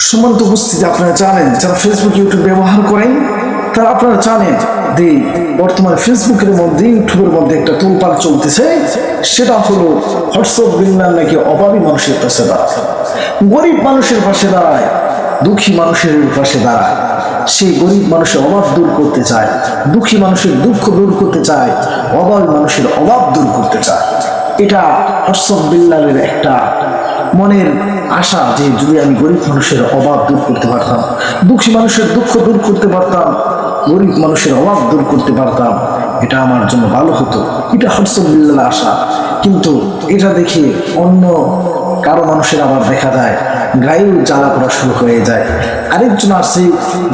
সম্মানিত উপস্থিতি, আপনারা জানেন যারা ফেসবুক ইউটিউব ব্যবহার করেন তারা আপনারা জানেন যে বর্তমানে ফেসবুকের মধ্যে ইউটিউবের মধ্যে একটা তোলপাড় চলতেছে। সেটা হলো হোয়াটসঅ্যাপ বিল্লাহ নাকি অভাবী মানুষের পাশে দাঁড়ায়, গরিব মানুষের পাশে দাঁড়ায়, দুঃখী মানুষের পাশে দাঁড়ায়। সেই গরিব মানুষের অভাব দূর করতে চায়, দুঃখী মানুষের দুঃখ দূর করতে চায়, অভাবী মানুষের অভাব দূর করতে চায়। এটা হোয়াটসঅ্যাপ বিল্লাহের একটা মনের আশা যে যদি আমি গরিব মানুষের অভাব দূর করতে পারতাম, দুঃখী মানুষের দুঃখ দূর করতে পারতাম, গরিব মানুষের অভাব দূর করতে পারতাম, এটা আমার জন্য ভালো হতো। এটা হোয়াটসঅ্যাপ বিল্লাহের আশা। কিন্তু এটা দেখে অন্য কারো মানুষের আবার দেখা যায় গায়েও জ্বালা করা শুরু হয়ে যায়। আরেকজন আছে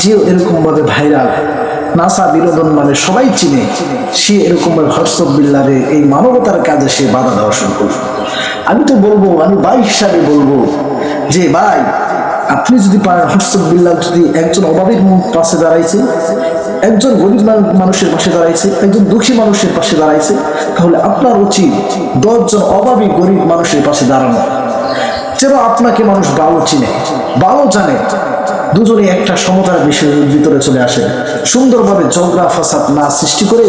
যে এরকমভাবে ভাইরাল, নাসা বিনোদন মানে সবাই চিনে, সে এরকমভাবে হোয়াটসঅ্যাপ বিল্লাহে এই মানবতার কাজে সে বাধা দেওয়া শুরু করল। আমি তো বলবো, আমি ভাই হিসাবে বলবো যে ভাই, আপনি যদি পারেন হোয়াটসঅ্যাপ বিল্লাহ যদি একজন অভাবীর পাশে দাঁড়াইছে, একজন গরিব মানুষের পাশে দাঁড়াইছে, একজন দুঃখী মানুষের পাশে দাঁড়াইছে, তাহলে আপনার উচিত 10 জন অভাবী গরিব মানুষের পাশে দাঁড়ানো। যেন আপনাকে মানুষ ভালো চিনে, ভালো জানে, দুজনে একটা সমতার বিষয়ের ভিতরে চলে আসে, সুন্দরভাবে ঝগড়া ফাসাদ না সৃষ্টি করে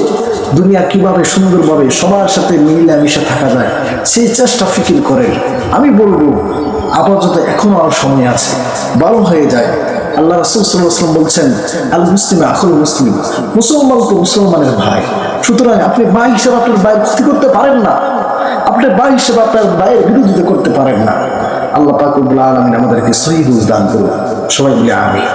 দুনিয়া কিভাবে সুন্দরভাবে সবার সাথে মিলামিশে থাকা যায় সেই চেষ্টা ফিকির করে। আমি বলবো আপাতত এখনো আর সময় আছে, ভালো হয়ে যায়। আল্লাহ রাসূল সাল্লাল্লাহু আলাইহি ওয়াসাল্লাম বলছেন, আল মুসলিম আখুল মুসলিম, মুসলমান তো মুসলমানের ভাই। সুতরাং আপনি ভাই হিসেবে আপনার ভাইয়ের ক্ষতি করতে পারেন না, আপনি ভাই হিসেবে আপনার ভাইয়ের বিরোধিতা করতে পারেন না। আল্লাহ পাক রব্বুল আলামিন আমাদেরকে সহিহ বুঝ দান করুন। সবাই বলি আমিন।